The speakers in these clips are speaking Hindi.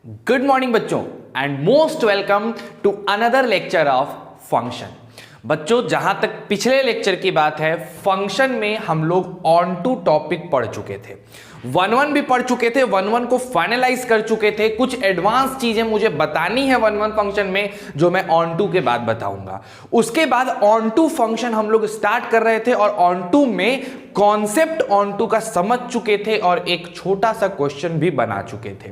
गुड मॉर्निंग बच्चों and most welcome to another lecture of function. बच्चों जहां तक पिछले लेक्चर की बात है, फंक्शन में हम लोग ऑन टू टॉपिक पढ़ चुके थे, 1-1 भी पढ़ चुके थे, 1-1 को फाइनलाइज कर चुके थे। कुछ एडवांस चीजें मुझे बतानी है 1-1 फंक्शन में जो मैं ऑन टू के बाद बताऊंगा। उसके बाद ऑन टू फंक्शन हम लोग स्टार्ट कर रहे थे और ऑन टू में कॉन्सेप्ट ऑन टू का समझ चुके थे और एक छोटा सा क्वेश्चन भी बना चुके थे।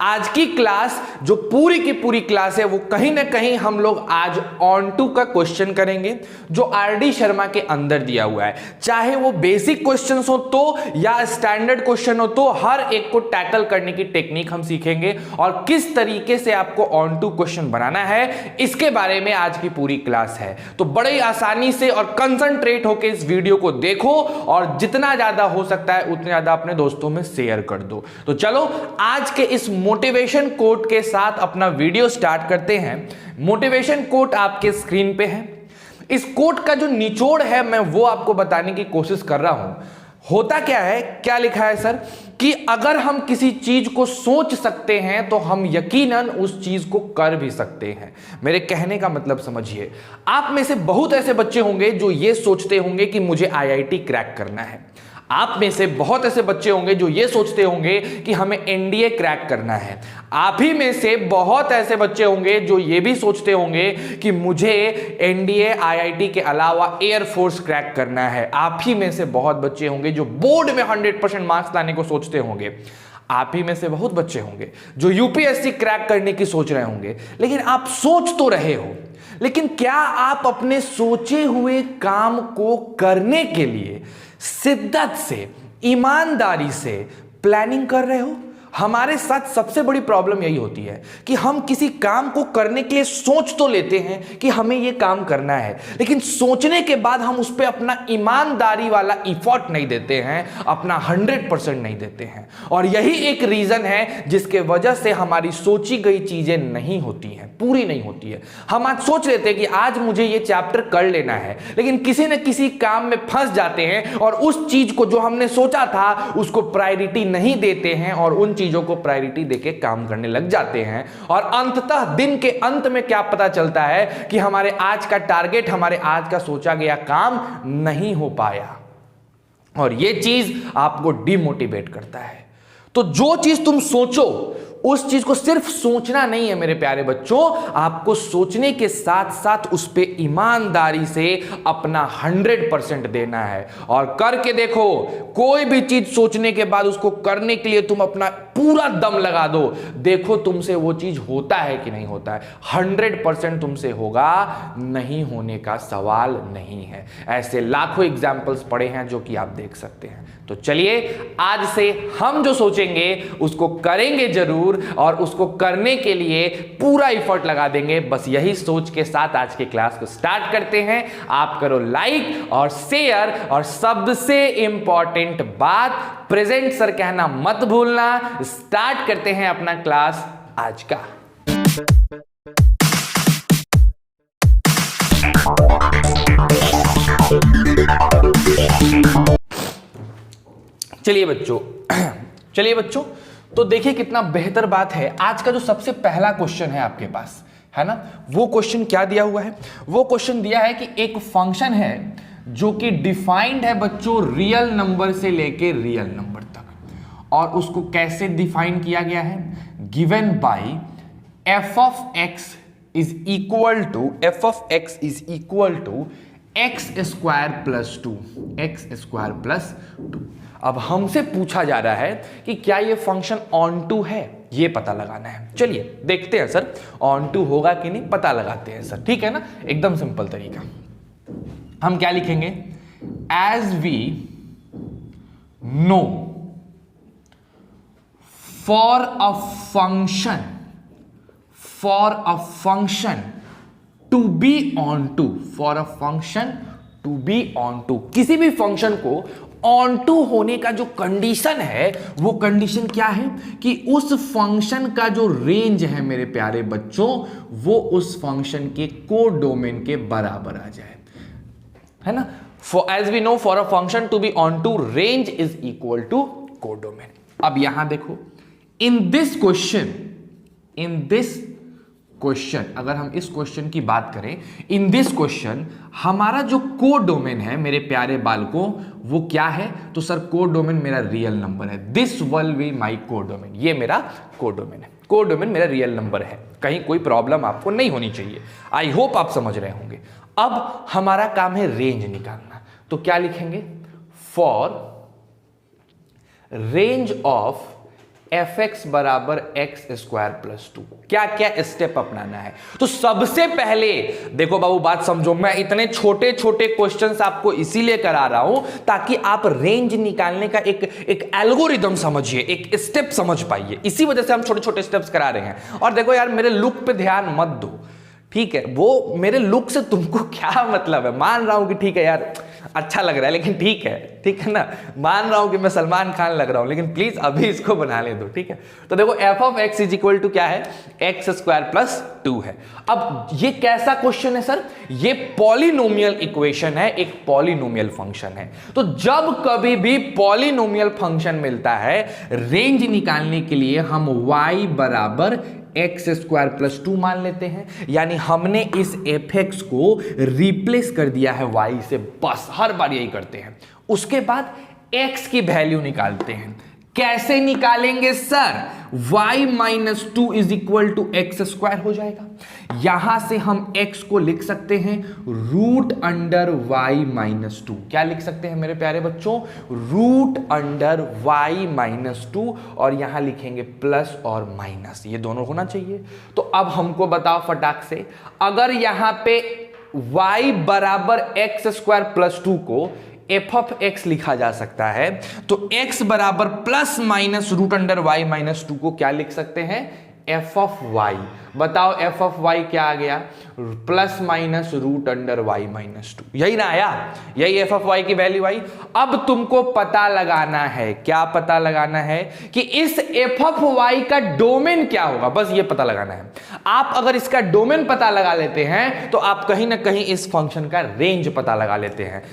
आज की क्लास जो पूरी की पूरी क्लास है वो कहीं ना कहीं हम लोग आज ऑन टू का क्वेश्चन करेंगे जो आरडी शर्मा के अंदर दिया हुआ है। चाहे वो बेसिक क्वेश्चन हो तो या स्टैंडर्ड क्वेश्चन हो तो हर एक को टैकल करने की टेक्निक हम सीखेंगे और किस तरीके से आपको ऑन टू क्वेश्चन बनाना है इसके बारे में आज की पूरी क्लास है। तो बड़े आसानी से और कंसंट्रेट होकर इस वीडियो को देखो और जितना ज्यादा हो सकता है उतने ज्यादा अपने दोस्तों में शेयर कर दो। तो चलो आज के इस मोटिवेशन कोट के साथ अपना वीडियो स्टार्ट करते हैं। मोटिवेशन कोट आपके स्क्रीन पे है। इस कोट का जो निचोड़ है मैं वो आपको बताने की कोशिश कर रहा हूं। होता क्या है, क्या लिखा है सर, कि अगर हम किसी चीज को सोच सकते हैं तो हम यकीनन उस चीज को कर भी सकते हैं। मेरे कहने का मतलब समझिए, आप में से बहुत ऐसे बच्चे होंगे जो ये सोचते होंगे कि मुझे आईआईटी क्रैक करना है। आप में से बहुत ऐसे बच्चे होंगे जो ये सोचते होंगे कि हमें एनडीए क्रैक करना है। आप ही में से बहुत ऐसे बच्चे होंगे जो ये भी सोचते होंगे कि मुझे एनडीए आईआईटी के अलावा एयरफोर्स क्रैक करना है। आप ही में से बहुत बच्चे होंगे जो बोर्ड में 100% मार्क्स लाने को सोचते होंगे। आप ही में से बहुत बच्चे होंगे जो यूपीएससी क्रैक करने की सोच रहे होंगे। लेकिन आप सोच तो रहे हो, लेकिन क्या आप अपने सोचे हुए काम को करने के लिए शिद्दत से, ईमानदारी से प्लानिंग कर रहे हो? हमारे साथ सबसे बड़ी प्रॉब्लम यही होती है कि हम किसी काम को करने के लिए सोच तो लेते हैं कि हमें यह काम करना है, लेकिन सोचने के बाद हम उस पर अपना ईमानदारी वाला इफर्ट नहीं देते हैं, अपना 100% नहीं देते हैं। और यही एक रीजन है जिसके वजह से हमारी सोची गई चीजें नहीं होती हैं, पूरी नहीं होती है। हम आज सोच लेते हैं कि आज मुझे ये चैप्टर कर लेना है, लेकिन किसी न किसी काम में फंस जाते हैं और उस चीज को जो हमने सोचा था उसको प्रायोरिटी नहीं देते हैं और उन चीजों को प्रायोरिटी देके काम करने लग जाते हैं। और अंततः दिन के अंत में क्या पता चलता है कि हमारे आज का टारगेट, हमारे आज का सोचा गया काम नहीं हो पाया और यह चीज आपको डिमोटिवेट करता है। तो जो चीज तुम सोचो उस चीज को सिर्फ सोचना नहीं है मेरे प्यारे बच्चों, आपको सोचने के साथ साथ उस पे ईमानदारी से अपना 100% देना है। और करके देखो, कोई भी चीज सोचने के बाद उसको करने के लिए तुम अपना पूरा दम लगा दो, देखो तुमसे वो चीज होता है कि नहीं होता है। 100% तुमसे होगा, नहीं होने का सवाल नहीं है। ऐसे लाखों एग्जाम्पल्स पड़े हैं जो कि आप देख सकते हैं। तो चलिए आज से हम जो सोचेंगे उसको करेंगे जरूर और उसको करने के लिए पूरा एफर्ट लगा देंगे। बस यही सोच के साथ आज के क्लास को स्टार्ट करते हैं। आप करो लाइक और शेयर और सबसे इंपॉर्टेंट बात, प्रेजेंट सर कहना मत भूलना। स्टार्ट करते हैं अपना क्लास आज का। चलिए बच्चों, तो देखिए कितना बेहतर बात है। आज का जो सबसे पहला क्वेश्चन है आपके पास, है ना, वो क्वेश्चन क्या दिया हुआ है? वो क्वेश्चन दिया है कि एक फंक्शन है जो कि डिफाइंड है बच्चों रियल नंबर से लेके रियल नंबर तक। और उसको कैसे डिफाइन किया गया है? Given by f of x is equal to x square plus 2, x square plus 2। अब हमसे पूछा जा रहा है कि क्या ये फंक्शन ऑन टू है, ये पता लगाना है। चलिए देखते हैं सर ऑन टू होगा कि नहीं, पता लगाते हैं सर, ठीक है ना। एकदम सिंपल तरीका, हम क्या लिखेंगे? As we know for a function to be onto, for a function to be onto, किसी भी फंक्शन को ऑन टू होने का जो कंडीशन है वो कंडीशन क्या है कि उस फंक्शन का जो रेंज है मेरे प्यारे बच्चों वो उस फंक्शन के कोडोमेन के बराबर आ जाए, है ना। as we know for a function to be onto range is equal to codomain। अब यहां देखो, in this question in this question, अगर हम इस क्वेश्चन की बात करें, इन दिस क्वेश्चन हमारा जो कोड डोमेन है मेरे प्यारे बालकों वो क्या है? तो सर कोड डोमेन मेरा रियल नंबर है। This will be my code domain, ये मेरा कोड डोमेन है। कोड डोमेन मेरा रियल नंबर है, कहीं कोई प्रॉब्लम आपको नहीं होनी चाहिए। आई होप आप समझ रहे होंगे। अब हमारा काम है रेंज निकालना, तो क्या लिखेंगे? फॉर रेंज ऑफ fx बराबर एक्स स्क्वायर प्लस 2, क्या क्या स्टेप अपनाना है? तो सबसे पहले देखो बाबू, बात समझो, मैं इतने छोटे छोटे क्वेश्चंस आपको इसीलिए करा रहा हूं ताकि आप रेंज निकालने का एक एल्गोरिदम समझिए, एक स्टेप समझ पाइए। इसी वजह से हम छोटे छोटे स्टेप्स करा रहे हैं। और देखो यार, मेरे लुक पे ध्यान मत दो, ठीक है? वो मेरे लुक से तुमको क्या मतलब है? मान रहा हूं कि ठीक है यार अच्छा लग रहा है, लेकिन ठीक है ना, मान रहा हूं कि मैं सलमान खान लग रहा हूं, लेकिन प्लीज अभी इसको बना ले दो, ठीक है? तो देखो F of x is equal to क्या है? एक्स स्क्वायर प्लस 2 है। अब ये कैसा क्वेश्चन है सर? ये पॉलिनोमियल इक्वेशन है, एक पॉलिनोमियल फंक्शन है। तो जब कभी भी पॉलिनोमियल फंक्शन मिलता है, रेंज निकालने के लिए हम y बराबर एक्स स्क्वायर प्लस 2 मान लेते हैं, यानी हमने इस एफ एक्स को रिप्लेस कर दिया है y से, बस हर बार यही करते हैं। उसके बाद x की वैल्यू निकालते हैं। कैसे निकालेंगे sir? y minus 2 is equal to x square हो जाएगा। यहां से हम x को लिख सकते हैं रूट अंडर y माइनस 2। क्या लिख सकते हैं मेरे प्यारे बच्चों? रूट अंडर y माइनस 2, और यहां लिखेंगे प्लस और माइनस, ये दोनों होना चाहिए। तो अब हमको बताओ फटाक से, अगर यहां पे y बराबर एक्स स्क्वायर प्लस 2 को एफ ऑफ एक्स लिखा जा सकता है, तो x बराबर plus minus root under y minus 2 को क्या लिख सकते हैं? F of Y. बताओ एफ ऑफ वाई क्या आ गया? Plus minus root under Y minus 2, यही ना आया? यही एफ ऑफ वाई की वैल्यू आई। अब तुमको पता लगाना है, क्या पता लगाना है? कि इस एफ ऑफ वाई का डोमेन क्या होगा, बस ये पता लगाना है। आप अगर इसका डोमेन पता लगा लेते हैं तो आप कहीं ना कहीं इस फंक्शन का रेंज पता लगा लेते हैं।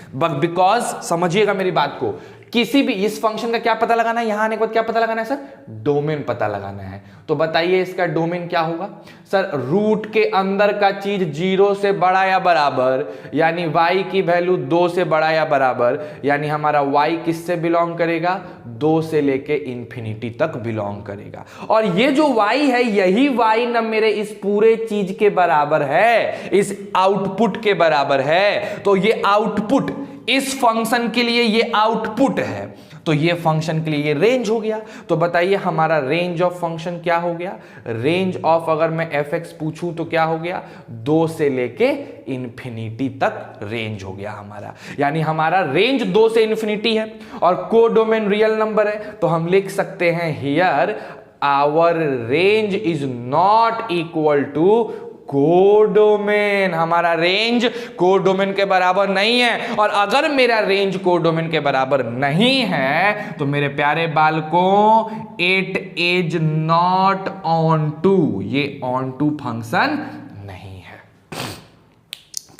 बिकॉज समझिएगा मेरी बात को, किसी भी इस फंक्शन का क्या पता लगाना है? यहां आने के बाद क्या पता लगाना है सर? डोमेन पता लगाना है। तो बताइए इसका डोमेन क्या होगा सर? रूट के अंदर का चीज 0 से बड़ा या बराबर, यानी y की वैल्यू 2 से बड़ा या बराबर, यानी हमारा y किससे बिलोंग करेगा? 2 से लेके इंफिनिटी तक बिलोंग करेगा। और ये जो y है, यही y ना मेरे इस पूरे चीज के बराबर है, इस आउटपुट के बराबर है। तो ये आउटपुट इस फंक्शन के लिए ये आउटपुट है, तो ये फंक्शन के लिए ये रेंज हो गया। तो बताइए हमारा रेंज ऑफ फंक्शन क्या हो गया? रेंज ऑफ, अगर मैं एफ एक्स पूछूं तो क्या हो गया? 2 से लेके इंफिनिटी तक रेंज हो गया हमारा, यानी हमारा रेंज 2 से इंफिनिटी है और कोडोमेन रियल नंबर है। तो हम लिख सकते हैं here our range is not equal to codomain. हमारा रेंज कोडोमेन के बराबर नहीं है, और अगर मेरा रेंज कोडोमेन के बराबर नहीं है तो मेरे प्यारे बालकों it is not onto, ये ऑन टू फंक्शन नहीं है।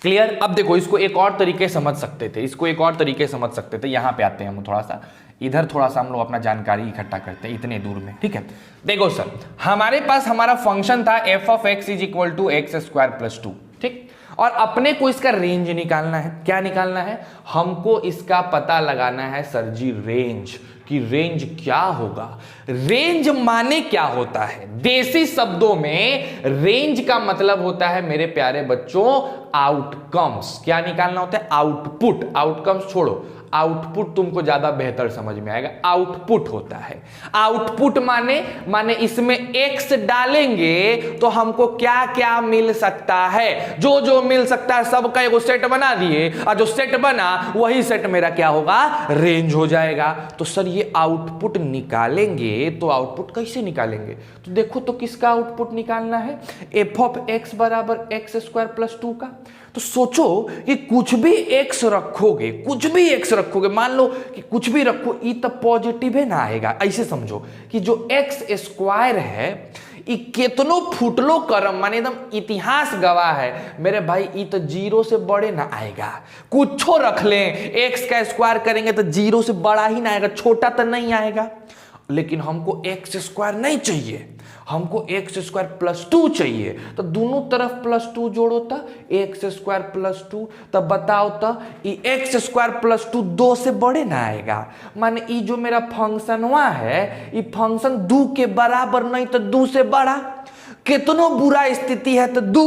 क्लियर? अब देखो इसको एक और तरीके समझ सकते थे, इसको एक और तरीके समझ सकते थे। यहां पे आते हैं हम थोड़ा सा, इधर थोड़ा सा हम लोग अपना जानकारी इकट्ठा करते हैं इतने दूर में, ठीक है? देखो सर, हमारे पास हमारा फंक्शन था f of x is equal to x square plus 2, ठीक? और अपने को इसका रेंज निकालना है। क्या निकालना है? हमको इसका पता लगाना है सर जी रेंज, कि रेंज क्या होगा। रेंज माने क्या होता है? देसी शब्दों में रेंज का मतलब होता है मेरे प्यारे बच्चों आउटकम्स। क्या निकालना होता है? आउटपुट। आउटकम्स छोड़ो, आउटपुट तुमको ज्यादा बेहतर समझ में आएगा। आउटपुट होता है, आउटपुट माने इसमें x डालेंगे तो हमको क्या क्या मिल सकता है, जो जो मिल सकता है सबका एक सेट बना दिए, और जो सेट बना वही सेट मेरा क्या होगा? रेंज हो जाएगा। तो सर ये आउटपुट निकालेंगे, तो आउटपुट कैसे निकालेंगे? तो देखो तो किसका आउटपुट निकालना है? एफ ऑफ एक्स बराबर एक्स स्क्वायर प्लस 2 का। तो सोचो कि कुछ भी x रखोगे, कुछ भी x रखोगे, मान लो कि कुछ भी रखो, ई तो पॉजिटिव है ना आएगा। ऐसे समझो कि जो एक्स स्क्वायर है ई कितनो फुटलो करम, माने एकदम इतिहास गवाह है मेरे भाई, ई तो 0 से बड़े ना आएगा। कुछो रख लें, x का स्क्वायर करेंगे तो 0 से बड़ा ही ना आएगा, छोटा तो नहीं आएगा। लेकिन हमको एक्स स्क्वायर नहीं चाहिए, हमको एक्स स्क्वायर प्लस 2 चाहिए। तो दोनों तरफ प्लस 2 जोड़ो तो एक्स स्क्वायर प्लस 2, तब बताओ तो एक्स स्क्वायर प्लस 2 2 से बड़े ना आएगा। माने ये जो मेरा फंक्शन हुआ है ये फंक्शन 2 के बराबर नहीं तो 2 से बड़ा। कितनो बुरा स्थिति है तो 2,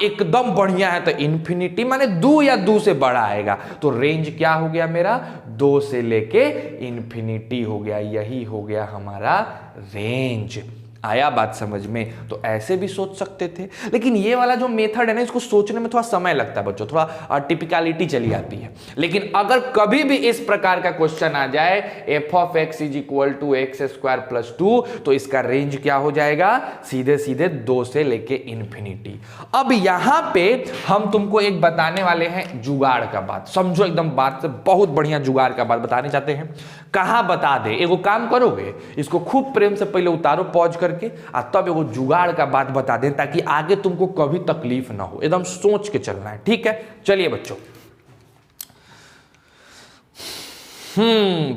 एकदम बढ़िया है तो इन्फिनिटी, माने 2 या 2 से बड़ा आएगा। तो रेंज क्या हो गया मेरा, 2 से लेके इन्फिनिटी हो गया। यही हो गया हमारा रेंज। आया बात समझ में? तो ऐसे भी सोच सकते थे, लेकिन ये वाला जो मेथड है ना इसको सोचने में थोड़ा समय लगता है बच्चों, थोड़ा टिपिकलिटी चली आती है। लेकिन अगर कभी भी इस प्रकार का क्वेश्चन आ जाए f of x is equal to x square plus 2, तो इसका रेंज क्या हो जाएगा, सीधे सीधे 2 से लेके इन्फिनिटी। अब यहां पे हम तुमको एक बताने वाले हैं जुगाड़ का बात, समझो एकदम बात से बहुत बढ़िया जुगाड़ का बात बताने चाहते हैं। कहां बता दे, एगो काम करोगे, इसको खूब प्रेम से पहले उतारो पॉज करके, तब एगो जुगाड़ का बात बता दें ताकि आगे तुमको कभी तकलीफ ना हो। एकदम सोच के चलना है, ठीक है? चलिए बच्चों,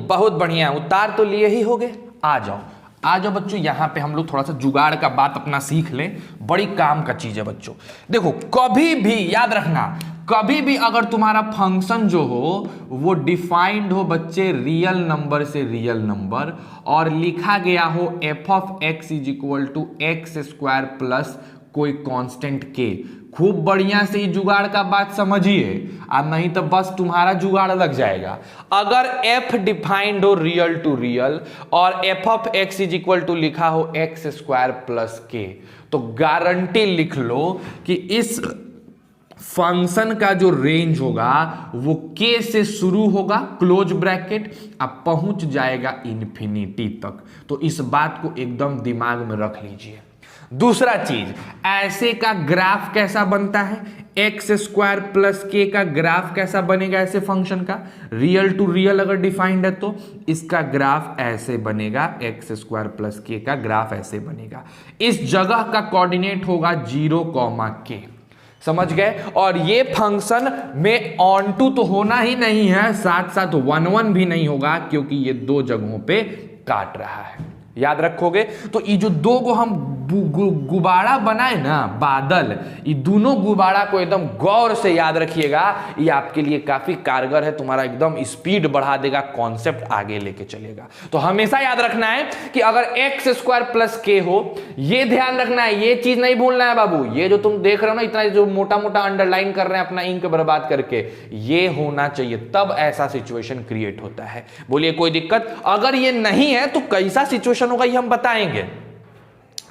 बहुत बढ़िया, उतार तो लिए ही हो गए। आ जाओ बच्चों, यहां पे हम लोग थोड़ा सा जुगाड़ का बात अपना सीख लें, बड़ी काम का चीज है बच्चों। देखो कभी भी याद रखना, कभी भी अगर तुम्हारा फंक्शन जो हो वो डिफाइंड हो बच्चे रियल नंबर से रियल नंबर, और लिखा गया हो f of x is equal to x square plus कोई कांस्टेंट के, खूब बढ़िया से ही जुगाड़ का बात समझिए, नहीं तो बस तुम्हारा जुगाड़ लग जाएगा। अगर f डिफाइंड हो रियल टू रियल और f of x is equal to लिखा हो एक्स स्क्वायर प्लस के, तो गारंटी लिख लो कि इस फंक्शन का जो रेंज होगा वो k से शुरू होगा क्लोज ब्रैकेट, अब पहुंच जाएगा इन्फिनिटी तक। तो इस बात को एकदम दिमाग में रख लीजिए। दूसरा चीज, ऐसे का ग्राफ कैसा बनता है, एक्स स्क्वायर प्लस के का ग्राफ कैसा बनेगा ऐसे फंक्शन का, रियल टू रियल अगर डिफाइंड है तो इसका ग्राफ ऐसे बनेगा, एक्स स्क्वायर प्लस के का ग्राफ ऐसे बनेगा। इस जगह का कोऑर्डिनेट होगा 0, k, समझ गए? और ये फंक्शन में ऑन टू तो होना ही नहीं है, साथ साथ 1 1 भी नहीं होगा क्योंकि ये 2 जगहों पे काट रहा है। याद रखोगे? तो ये जो 2 को हम गुब्बारा बनाए ना, बादल, ये दोनों गुब्बारा को एकदम गौर से याद रखिएगा, ये आपके लिए काफी कारगर है, तुम्हारा एकदम स्पीड बढ़ा देगा, कॉन्सेप्ट आगे लेके चलेगा। तो हमेशा याद रखना है कि अगर एक्स स्क्वायर प्लस के हो, ये ध्यान रखना है, ये चीज नहीं भूलना है बाबू। ये जो तुम देख रहे हो ना, इतना जो मोटा मोटा अंडरलाइन कर रहे हैं अपना इंक बर्बाद करके, ये होना चाहिए, तब ऐसा सिचुएशन क्रिएट होता है। बोलिए कोई दिक्कत? अगर ये नहीं है तो कैसा सिचुएशन होगा ये हम बताएंगे,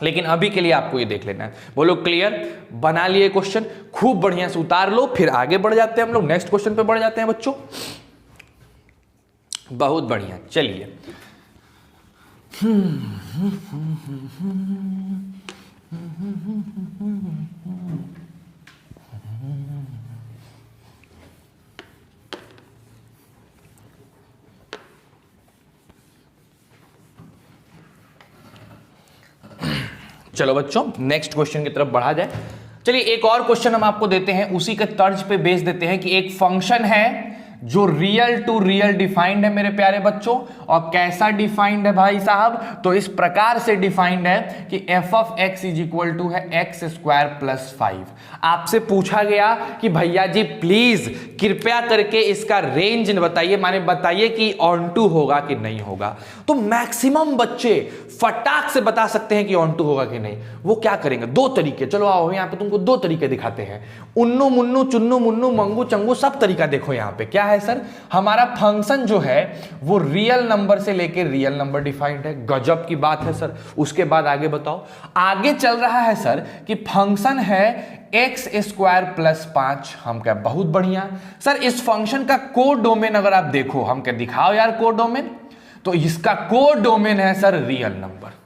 लेकिन अभी के लिए आपको ये देख लेना है। बोलो क्लियर? बना लिए क्वेश्चन, खूब बढ़िया से उतार लो, फिर आगे बढ़ जाते हैं हम लोग, नेक्स्ट क्वेश्चन पे बढ़ जाते हैं बच्चों। बहुत बढ़िया, चलिए। चलो बच्चों नेक्स्ट क्वेश्चन की तरफ बढ़ा जाए। चलिए एक और क्वेश्चन हम आपको देते हैं, उसी के तर्ज पे बेस देते हैं कि एक फंक्शन है जो रियल टू रियल डिफाइंड है मेरे प्यारे बच्चों, और कैसा डिफाइंड है भाई साहब, तो इस प्रकार से डिफाइंड है कि f of x is equal to है एक्स स्क्वायर प्लस 5। आपसे पूछा गया कि भैया जी प्लीज कृपया करके इसका रेंज बताइए, माने बताइए कि ऑन टू होगा कि नहीं होगा। तो मैक्सिमम बच्चे फटाक से बता सकते हैं कि ऑन टू होगा कि नहीं। वो क्या करेंगे, 2 तरीके, चलो आओ यहाँ पे तुमको 2 तरीके दिखाते हैं, उन्नू मुन्नू चुन्नू मुन्नू मंगू चंगू सब तरीका देखो यहाँ पे। क्या है सर, हमारा फंक्शन जो है वो रियल नंबर से लेके रियल नंबर डिफाइंड है, गजब की बात है सर। उसके बाद आगे बताओ, आगे चल रहा है सर कि फंक्शन है एक्स स्क्वायर प्लस 5। हम क्या, बहुत बढ़िया सर। इस फंक्शन का कोड डोमेन अगर आप देखो, हम क्या दिखाओ यार कोड डोमेन, तो इसका कोड डोमेन है सर रियल नंबर।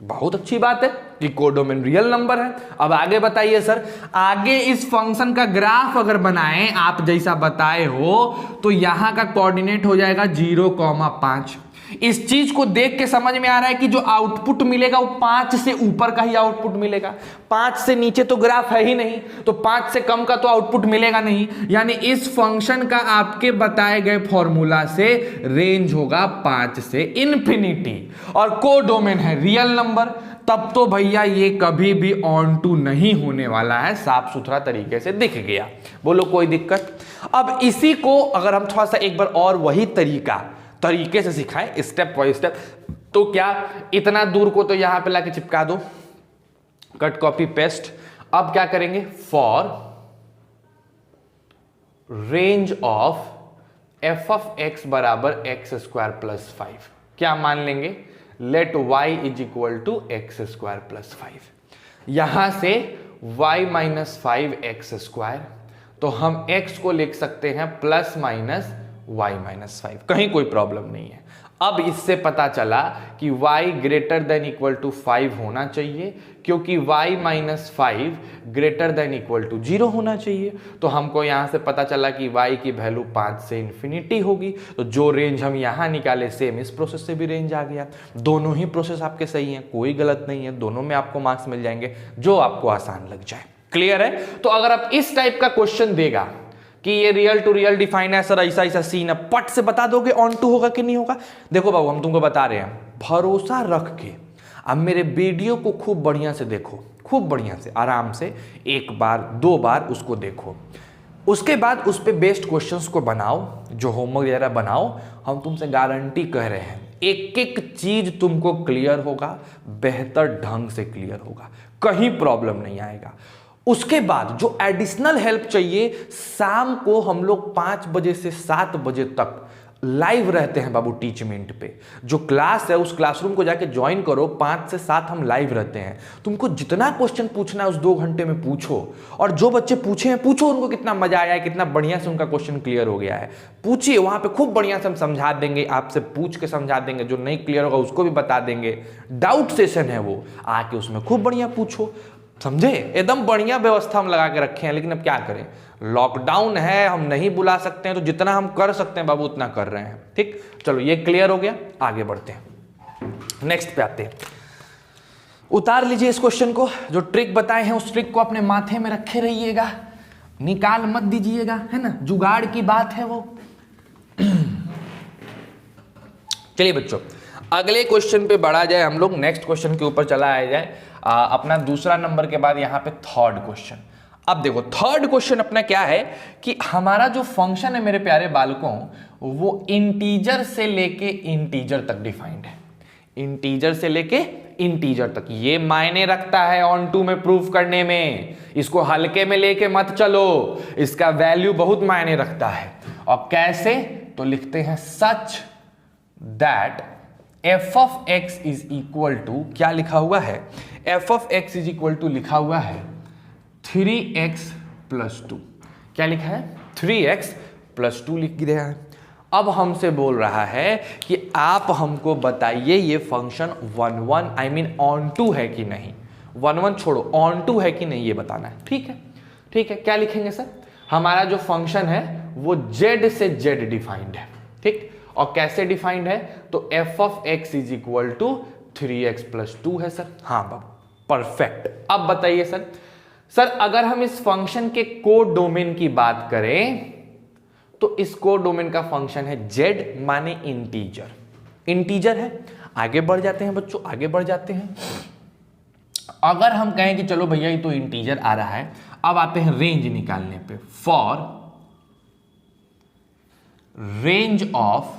बहुत अच्छी बात है कि कोड डोमेन रियल नंबर है। अब आगे बताइए सर, आगे इस फंक्शन का ग्राफ अगर बनाएं आप जैसा बताए हो, तो यहां का कोऑर्डिनेट हो जाएगा 0, 5। इस चीज को देख के समझ में आ रहा है कि जो आउटपुट मिलेगा वो 5 से ऊपर का ही आउटपुट मिलेगा, 5 से नीचे तो ग्राफ है ही नहीं, तो 5 से कम का तो आउटपुट मिलेगा नहीं। यानी इस फंक्शन का आपके बताए गए फॉर्मूला से रेंज होगा 5 से इन्फिनिटी, और कोडोमेन है रियल नंबर, तब तो भैया ये कभी भी ऑन टू नहीं होने वाला है, साफ सुथरा तरीके से दिख गया। बोलो कोई दिक्कत? अब इसी को अगर हम थोड़ा सा एक बार और वही तरीके से सिखाएं स्टेप बाय स्टेप, तो क्या इतना दूर को तो यहां पे लाके चिपका दो, कट कॉपी पेस्ट। अब क्या करेंगे, for range of f of x बराबर एक्स स्क्वायर प्लस 5, क्या मान लेंगे, let y is equal to x square plus 5। यहां से y माइनस 5x स्क्वायर, तो हम x को लिख सकते हैं प्लस माइनस y माइनस 5, कहीं कोई प्रॉब्लम नहीं है। अब इससे पता चला कि y greater than equal to 5 होना चाहिए, क्योंकि y minus 5 greater than equal to 0 होना चाहिए। तो हमको यहां से पता चला कि y की वैल्यू 5 से इन्फिनिटी होगी। तो जो रेंज हम यहां निकाले सेम इस प्रोसेस से भी रेंज आ गया। दोनों ही प्रोसेस आपके सही हैं, कोई गलत नहीं है, दोनों में आपको मार्क्स मिल जाएंगे, जो आपको आसान लग जाए। क्लियर है? तो अगर आप इस टाइप का क्वेश्चन देगा कि ये रियल टू रियल डिफाइन है सर, ऐसा ऐसा सीन है, पट से बता दोगे ऑन टू होगा कि नहीं होगा? देखो बाबू, हम तुमको बता रहे हैं, भरोसा रख के अब मेरे वीडियो को खूब बढ़िया से देखो, खूब बढ़िया से आराम से 1 बार 2 बार उसको देखो, उसके बाद उस पर बेस्ड क्वेश्चंस को बनाओ, जो होमवर्क वगैरह बनाओ। हम तुमसे गारंटी कह रहे हैं एक एक चीज तुमको क्लियर होगा, बेहतर ढंग से क्लियर होगा, कहीं प्रॉब्लम नहीं आएगा। उसके बाद जो एडिशनल हेल्प चाहिए, शाम को हम लोग 5 बजे से 7 बजे तक लाइव रहते हैं बाबू टीचमेंट पे। जो क्लास है उस क्लासरूम को जाके ज्वाइन करो, 5 से 7 हम लाइव रहते हैं। तुमको जितना क्वेश्चन पूछना है उस 2 घंटे में पूछो, और जो बच्चे पूछे हैं पूछो उनको कितना मजा आया है, कितना बढ़िया से उनका क्वेश्चन क्लियर हो गया है, पूछिए। वहां पे खूब बढ़िया से हम समझा देंगे, आपसे पूछ के समझा देंगे, जो नहीं क्लियर होगा उसको भी बता देंगे। डाउट सेशन है वो, आके उसमें खूब बढ़िया पूछो, समझे? एकदम बढ़िया व्यवस्था हम लगा के रखे हैं। लेकिन अब क्या करें, लॉकडाउन है, हम नहीं बुला सकते हैं, तो जितना हम कर सकते हैं बाबू उतना कर रहे हैं। ठीक, चलो ये क्लियर हो गया, आगे बढ़ते हैं, नेक्स्ट पे आते हैं। उतार लीजिए इस क्वेश्चन को, जो ट्रिक बताए हैं उस ट्रिक को अपने माथे में रखे रहिएगा, निकाल मत दीजिएगा, है ना, जुगाड़ की बात है वो। चलिए बच्चों, अगले क्वेश्चन पे बढ़ा जाए हम लोग, नेक्स्ट क्वेश्चन के ऊपर चला आया जाए। अपना दूसरा नंबर के बाद यहां पे थर्ड क्वेश्चन। अब देखो थर्ड क्वेश्चन अपना क्या है कि हमारा जो फंक्शन है मेरे प्यारे बालकों, वो इंटीजर से लेके इंटीजर तक डिफाइंड है। इंटीजर से लेके इंटीजर तक ये मायने रखता है ऑन टू में प्रूफ करने में। इसको हल्के में लेके मत चलो, इसका वैल्यू बहुत मायने रखता है। और कैसे? तो लिखते हैं such that f of x is equal to, क्या लिखा हुआ है, f of x is equal to लिखा हुआ है 3x प्लस 2। क्या लिखा है? 3x प्लस 2 लिख दिया है। अब हमसे बोल रहा है कि आप हमको बताइए ये function 1 I mean onto है कि नहीं। 1 छोड़ो, ऑन टू है कि नहीं ये बताना है। ठीक है, ठीक है, क्या लिखेंगे सर? हमारा जो फंक्शन है वो z से z डिफाइंड है। ठीक, और कैसे डिफाइंड है? तो f of x is equal to 3x plus 2 है सर। हाँ बाबू, परफेक्ट। अब बताइए सर अगर हम इस फंक्शन के कोड डोमेन की बात करें तो इस कोड डोमेन का फंक्शन है z माने इंटीजर। इंटीजर है, आगे बढ़ जाते हैं बच्चों, आगे बढ़ जाते हैं। अगर हम कहें कि चलो भैया ये तो इंटीजर आ रहा है, अब आते हैं रेंज निकालने पे। For range of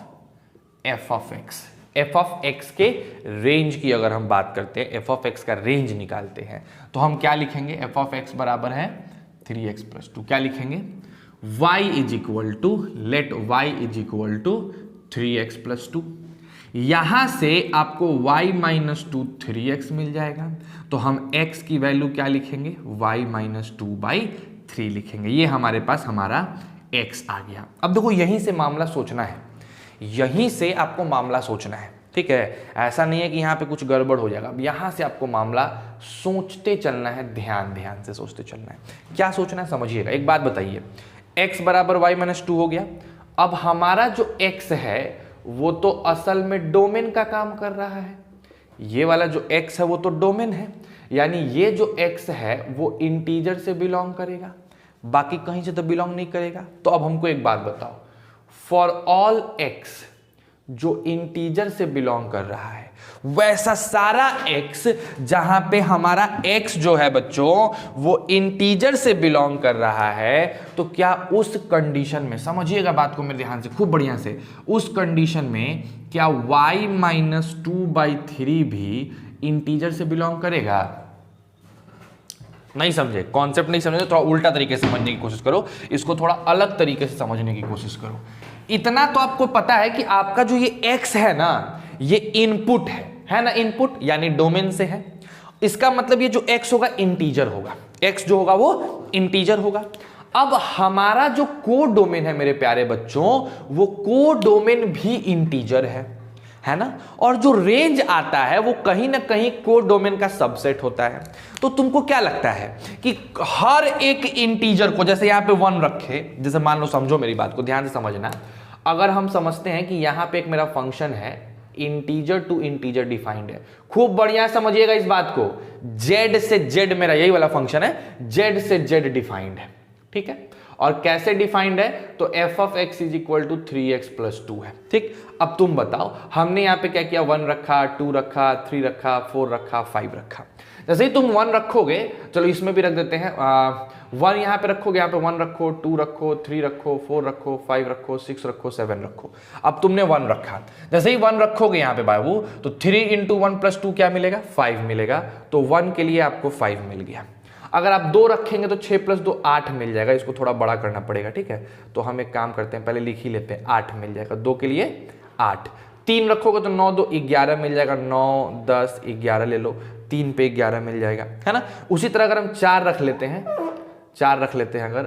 f of x, F of x के रेंज की अगर हम बात करते हैं, एफ ऑफ एक्स का रेंज निकालते हैं, तो हम क्या लिखेंगे? एफ ऑफ एक्स बराबर है 3x प्लस 2। क्या लिखेंगे? y is equal to, let y is equal to 3x plus 2। यहां से आपको y माइनस 2 3x मिल जाएगा, तो हम x की वैल्यू क्या लिखेंगे? y माइनस 2/3 लिखेंगे। ये हमारे पास हमारा x आ गया। अब देखो यहीं से मामला सोचना है, यहीं से आपको मामला सोचना है। ठीक है, ऐसा नहीं है कि यहाँ पे कुछ गड़बड़ हो जाएगा। अब यहाँ से आपको मामला सोचते चलना है, ध्यान से सोचते चलना है। क्या सोचना है समझिएगा। एक बात बताइए, x बराबर y माइनस 2 हो गया। अब हमारा जो x है वो तो असल में डोमेन का काम कर रहा है। ये वाला जो x है वो तो डोमेन है, यानी ये जो x है वो इंटीजर से बिलोंग करेगा, बाकी कहीं से तो बिलोंग नहीं करेगा। तो अब हमको एक बात बताओ, फॉर ऑल x जो इंटीजर से बिलोंग कर रहा है, वैसा सारा x जहां पे हमारा x जो है बच्चों वो इंटीजर से बिलोंग कर रहा है, तो क्या उस कंडीशन में, समझिएगा बात को मेरे ध्यान से खूब बढ़िया से, उस कंडीशन में क्या y-2/3 भी इंटीजर से बिलोंग करेगा? नहीं समझे, कॉन्सेप्ट नहीं समझे, थोड़ा उल्टा तरीके से समझने की कोशिश करो, इसको थोड़ा अलग तरीके से समझने की कोशिश करो। इतना तो आपको पता है कि आपका जो ये x है ना, ये इनपुट है ना, इनपुट यानी डोमेन से है। इसका मतलब ये जो x होगा इंटीजर होगा, x जो होगा वो इंटीजर होगा। अब हमारा जो को डोमेन है मेरे प्यारे बच्चों, वो को डोमेन भी इंटीजर है ना, और जो रेंज आता है वो कहीं ना कहीं को डोमेन का सबसेट होता है। तो तुमको क्या लगता है कि हर एक इंटीजर को, जैसे यहां पे 1 रखे, जैसे मान लो, समझो मेरी बात को ध्यान से समझना, अगर हम समझते हैं कि यहां पे एक मेरा फंक्शन है, इंटीजर टू इंटीजर डिफाइंड है, खूब बढ़िया समझिएगा इस बात को, z से z मेरा यही वाला फंक्शन है, z से z डिफाइंड है, ठीक है। और कैसे डिफाइंड है? तो f of x is equal to 3x plus 2 है, ठीक। अब तुम बताओ, हमने यहां पे क्या किया, 1 रखा, 2 रखा, 3 रखा, 4 रखा, 5 रखा। जैसे ही तुम 1 रखोगे, चलो इसमें भी रख देते हैं, 1 यहां पे रखोगे, यहां पे 1 रखो, 2 रखो, 3 रखो, 4 रखो, 5 रखो, 6 रखो, 7 रखो। अब तुमने 1 रखा, जैसे ही 1 रखोगे यहां पे बाबू, तो 3 इंटू 1 प्लस 2 क्या मिलेगा? 5 मिलेगा। तो 1 के लिए आपको 5 मिल गया। अगर आप 2 रखेंगे तो 6 प्लस 2 8 मिल जाएगा, इसको थोड़ा बड़ा करना पड़ेगा, ठीक है। तो हम एक काम करते हैं, पहले लिख ही लेते हैं, 8 मिल जाएगा, 2 के लिए 8। 3 रखोगे तो 9 2 11 मिल जाएगा, 9 10 11 ले लो, 3 पे 11 मिल जाएगा, है ना। उसी तरह अगर हम 4 रख लेते हैं, 4 रख लेते हैं अगर,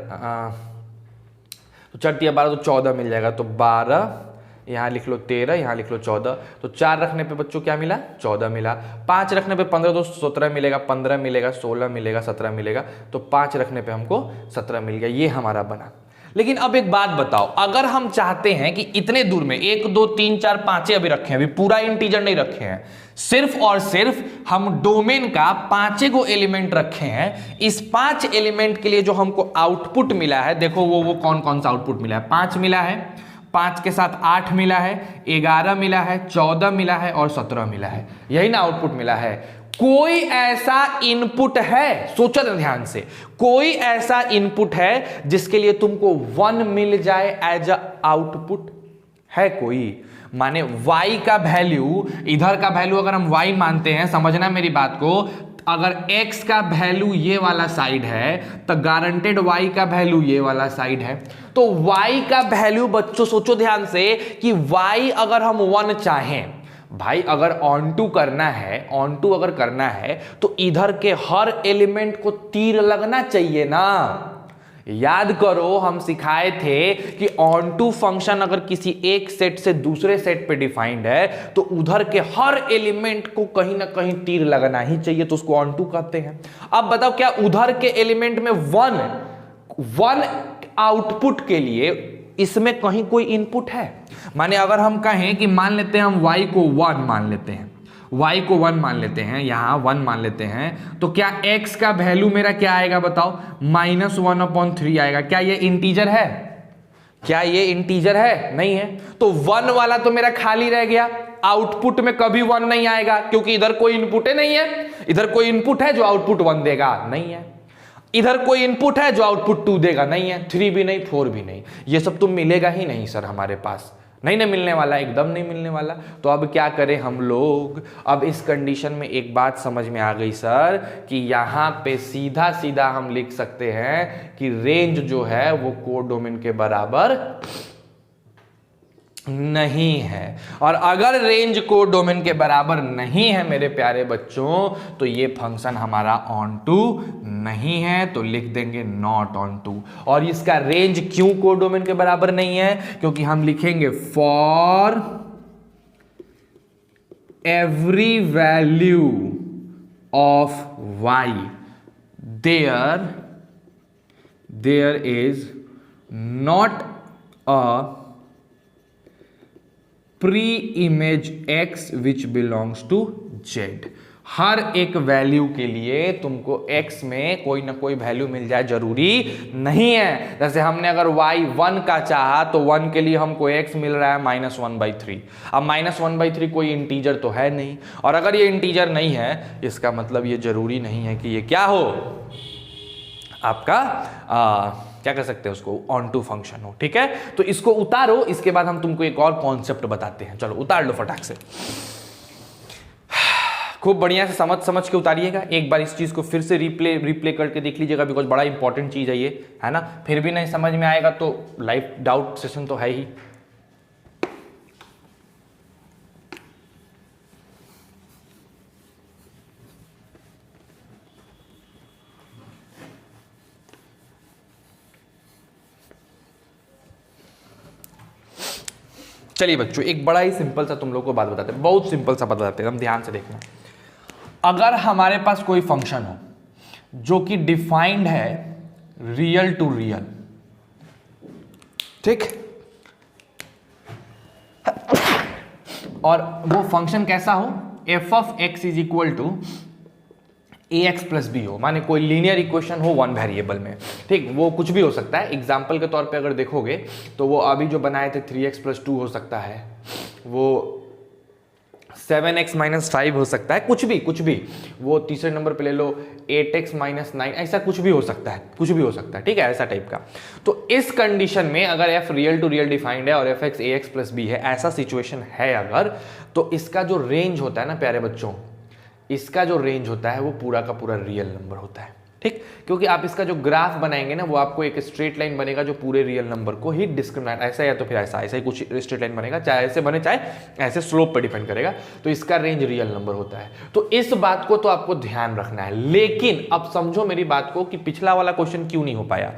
तो 4 × 12 तो 14 मिल जाएगा, तो 12, यहाँ लिख लो 13, यहाँ लिख लो 14, तो 4 रखने पे बच्चों क्या मिला? 14 मिला। 5 रखने पे 15 तो 17 मिलेगा, 15 मिलेगा, 16 मिलेगा, 17 मिलेगा, तो 5 रखने पे हमको 17 मिल गया, ये हमारा बना। लेकिन अब एक बात बताओ, अगर हम चाहते हैं कि इतने दूर में 1 2 3 4 5 अभी रखे हैं, अभी पूरा इंटीजर नहीं रखे हैं, सिर्फ और सिर्फ हम डोमेन का 5 गो एलिमेंट रखे हैं, इस 5 एलिमेंट के लिए जो हमको आउटपुट मिला है, देखो वो कौन कौन सा आउटपुट मिला है? 5 मिला है, 5 के साथ 8 मिला है, 11 मिला है, 14 मिला है और 17 मिला है, यही ना आउटपुट मिला है। कोई ऐसा इनपुट है, सोचो ध्यान से, कोई ऐसा इनपुट है जिसके लिए तुमको 1 मिल जाए एज अ आउटपुट? है कोई? माने y का वैल्यू, इधर का वैल्यू अगर हम y मानते हैं, समझना मेरी बात को, अगर x का वैल्यू ये वाला साइड है तो गारंटेड y का वैल्यू ये वाला साइड है। तो y का वैल्यू बच्चों सोचो ध्यान से कि y अगर हम 1 चाहें, भाई अगर ऑन टू करना है, ऑन टू अगर करना है तो इधर के हर एलिमेंट को तीर लगना चाहिए ना। याद करो हम सिखाए थे कि ऑन टू फंक्शन अगर किसी एक सेट से दूसरे सेट पे डिफाइंड है तो उधर के हर एलिमेंट को कहीं ना कहीं तीर लगना ही चाहिए, तो उसको ऑन टू कहते हैं। अब बताओ क्या उधर के एलिमेंट में 1 आउटपुट के लिए इसमें कहीं कोई इनपुट है? माने अगर हम कहें कि मान लेते हैं हम y को 1 मान लेते हैं, y को 1 मान लेते हैं, यहां 1 मान लेते हैं, तो क्या x का वैल्यू मेरा क्या आएगा बताओ? -1/3 आएगा। क्या ये इंटीजर है? क्या ये इंटीजर है? नहीं है। तो 1 वाला तो मेरा खाली रह गया, आउटपुट में कभी 1 नहीं आएगा क्योंकि इधर कोई इनपुट नहीं है। इधर कोई इनपुट है जो आउटपुट 1 देगा? नहीं है। इधर कोई इनपुट है जो आउटपुट 2 देगा? नहीं है। 3 भी नहीं, 4 भी नहीं, ये सब तो मिलेगा ही नहीं सर हमारे पास, नहीं ना मिलने वाला, एकदम नहीं मिलने वाला। तो अब क्या करें हम लोग? अब इस कंडीशन में एक बात समझ में आ गई सर कि यहां पे सीधा सीधा हम लिख सकते हैं कि रेंज जो है वो कोड डोमेन के बराबर नहीं है। और अगर रेंज कोड डोमेन के बराबर नहीं है मेरे प्यारे बच्चों, तो ये फंक्शन हमारा ऑन टू नहीं है, तो लिख देंगे नॉट ऑन टू। और इसका रेंज क्यों कोड डोमेन के बराबर नहीं है? क्योंकि हम लिखेंगे for every value of y there is not a pre image x which belongs to z। हर एक वैल्यू के लिए तुमको x में कोई ना कोई वैल्यू मिल जाए जरूरी नहीं है। जैसे हमने अगर y 1 का चाहा तो 1 के लिए हमको x मिल रहा है -1/3। अब -1/3 कोई इंटीजर तो है नहीं, और अगर ये इंटीजर नहीं है इसका मतलब ये जरूरी नहीं है कि ये क्या हो, आपका क्या कह सकते हैं उसको, ऑन टू फंक्शन हो। ठीक है, तो इसको उतारो, इसके बाद हम तुमको एक और कॉन्सेप्ट बताते हैं। चलो उतार लो फटाक से, खूब बढ़िया से समझ के उतारिएगा। एक बार इस चीज को फिर से रिप्ले करके देख लीजिएगा, बिकॉज बड़ा इंपॉर्टेंट चीज है ये, है ना। फिर भी नहीं समझ में आएगा तो लाइव डाउट सेशन तो है ही। चलिए बच्चों, एक बड़ा ही सिंपल सा तुम लोग को बात बताते हैं, बहुत सिंपल सा बात बताते हैं, हम ध्यान से देखना। अगर हमारे पास कोई फंक्शन हो जो कि डिफाइंड है रियल टू रियल, ठीक, और वो फंक्शन कैसा हो, f of x is equal to ax plus b हो, माने कोई लीनियर इक्वेशन हो वन वेरिएबल में, ठीक, वो कुछ भी हो सकता है। एग्जाम्पल के तौर पे अगर देखोगे तो वो अभी जो बनाए थे 3x प्लस 2 हो सकता है, वो 7x माइनस 5 हो सकता है, कुछ भी, वो तीसरे नंबर पे ले लो 8x माइनस 9, ऐसा कुछ भी हो सकता है, ठीक है, ऐसा टाइप का। तो इस कंडीशन में अगर f real to real defined है और fx ax प्लस b है, ऐसा सिचुएशन है अगर, तो इसका जो रेंज होता है ना प्यारे बच्चों, इसका जो रेंज होता है वो पूरा का पूरा रियल नंबर होता है, ठीक, क्योंकि आप इसका जो ग्राफ बनाएंगे ना वो आपको एक स्ट्रेट लाइन बनेगा जो पूरे रियल नंबर को ही डिस्क्रिमिनेट, ऐसा या तो फिर ऐसा ही कुछ स्ट्रेट लाइन बनेगा, चाहे ऐसे बने चाहे ऐसे, स्लोप पर डिपेंड करेगा। तो इसका रेंज रियल नंबर होता है, तो इस बात को तो आपको ध्यान रखना है। लेकिन अब समझो मेरी बात को कि पिछला वाला क्वेश्चन क्यों नहीं हो पाया।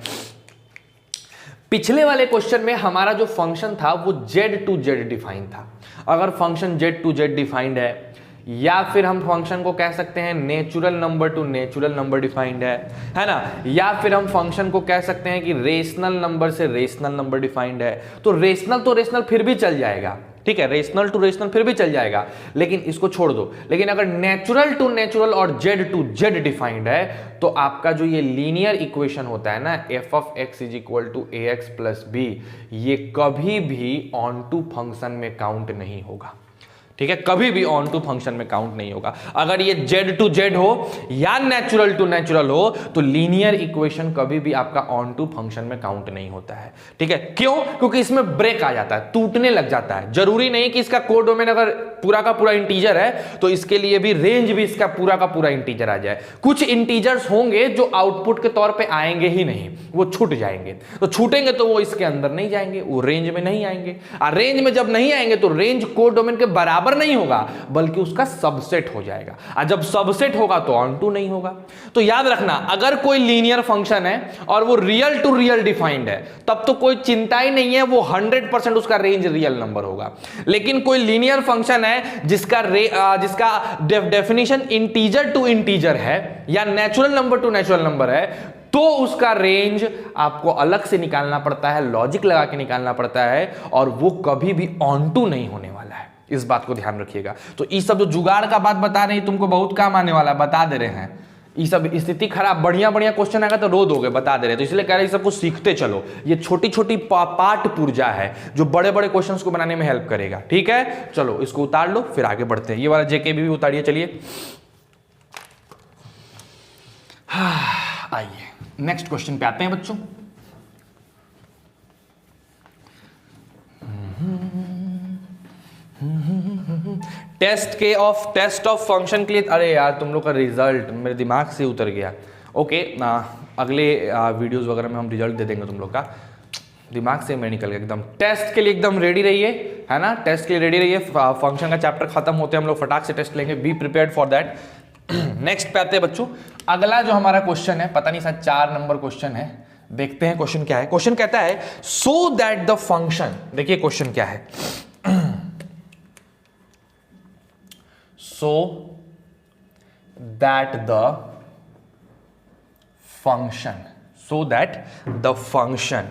पिछले वाले क्वेश्चन में हमारा जो फंक्शन था वो z टू z डिफाइन था। अगर function z to z defined है, या फिर हम फंक्शन को कह सकते हैं natural number to natural number defined है ना, या फिर हम फंक्शन को कह सकते हैं कि रेशनल नंबर से रेशनल नंबर डिफाइंड है, तो रेशनल फिर भी चल जाएगा, ठीक है, रेशनल टू रेशनल फिर भी चल जाएगा, लेकिन इसको छोड़ दो। लेकिन अगर नेचुरल टू नेचुरल और जेड टू जेड डिफाइंड है, तो आपका जो ये लीनियर इक्वेशन होता है ना, f of x is equal to ax plus b, ये कभी भी ऑन टू फंक्शन में काउंट नहीं होगा, ठीक है, कभी भी ऑन टू फंक्शन में काउंट नहीं होगा। अगर ये z टू z हो या नेचुरल टू नेचुरल हो, तो लीनियर इक्वेशन कभी भी आपका ऑन टू फंक्शन में काउंट नहीं होता है, ठीक है। क्यों? क्योंकि इसमें ब्रेक आ जाता है, टूटने लग जाता है। जरूरी नहीं कि इसका कोड डोमेन अगर पूरा का पूरा इंटीजर है तो इसके लिए भी रेंज भी इसका पूरा का पूरा इंटीजर आ जाए। कुछ इंटीजर्स होंगे जो आउटपुट के तौर पे आएंगे ही नहीं, वो छूट जाएंगे, तो छूटेंगे तो वो इसके अंदर नहीं जाएंगे, वो रेंज में नहीं आएंगे। और रेंज में जब नहीं आएंगे तो रेंज कोड डोमेन के बराबर नहीं होगा, बल्कि उसका सबसेट हो जाएगा, और जब सबसेट होगा तो ऑन टू नहीं होगा। तो याद रखना, अगर कोई लीनियर फंक्शन है और वो रियल टू रियल डिफाइंड है, तब तो कोई चिंता ही नहीं है, वो 100% उसका रेंज रियल नंबर होगा। लेकिन कोई लीनियर फंक्शन है जिसका डेफिनेशन इंटीजर टू इंटीजर है या natural number to natural number है, तो उसका रेंज आपको अलग से निकालना पड़ता है, लॉजिक लगा के निकालना पड़ता है, और वो कभी भी ऑन टू नहीं होने वाला है। इस बात को ध्यान रखिएगा। तो ये सब जो जुगाड़ का बात बता रहे हैं तुमको बहुत काम आने वाला है, बता दे रहे हैं। ये सब स्थिति खराब, बढ़िया बढ़िया क्वेश्चन आएगा तो रो दोगे, बता दे रहे हैं। तो इसलिए कह रहे हैं सब कुछ सीखते चलो। ये छोटी छोटी पार्ट पुर्जा है जो बड़े बड़े क्वेश्चंस को बनाने में हेल्प करेगा, ठीक है। चलो इसको उतार लो, फिर आगे बढ़ते हैं। ये वाला जेकेबी भी उतारिए, चलिए आइए नेक्स्ट क्वेश्चन पे आते हैं बच्चों। टेस्ट ऑफ फंक्शन के लिए, अरे यार तुम लोग का रिजल्ट मेरे दिमाग से उतर गया। ओके, अगले वीडियोस वगैरह में हम रिजल्ट दे देंगे, तुम लोग का दिमाग से मैं निकल गया एकदम। टेस्ट के लिए एकदम रेडी रहिए, है ना, टेस्ट के लिए रेडी रहिए। फंक्शन का चैप्टर खत्म होते हम लोग फटाक से टेस्ट लेंगे, be prepared for that. Next पे आते हैं बच्चों। अगला जो हमारा क्वेश्चन है, पता नहीं शायद 4 नंबर क्वेश्चन है, देखते हैं क्वेश्चन क्या है। क्वेश्चन कहता है सो दैट द फंक्शन, देखिए क्वेश्चन क्या है, so that the function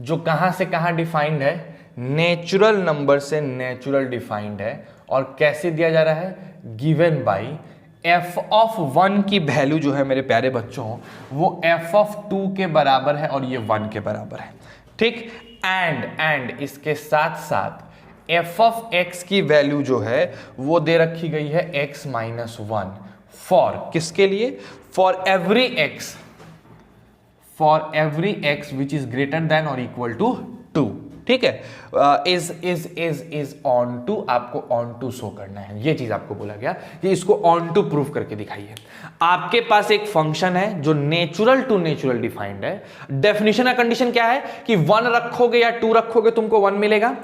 जो कहां से कहां डिफाइंड है, नेचुरल नंबर से नेचुरल डिफाइंड है और कैसे दिया जा रहा है, गिवन बाई f ऑफ 1 की वैल्यू जो है मेरे प्यारे बच्चों वो f ऑफ 2 के बराबर है और ये 1 के बराबर है, ठीक। एंड इसके साथ साथ f ऑफ x की वैल्यू जो है वो दे रखी गई है x माइनस 1 फॉर किसके लिए, for every x which is greater than और इक्वल टू 2, ठीक है। इज ऑन टू, आपको ऑन टू शो करना है, ये चीज आपको बोला गया कि इसको ऑन टू प्रूफ करके दिखाइए। आपके पास एक फंक्शन है जो नेचुरल टू नेचुरल डिफाइंड है। डेफिनेशन या कंडीशन क्या है कि 1 रखोगे या 2 रखोगे तुमको 1 मिलेगा,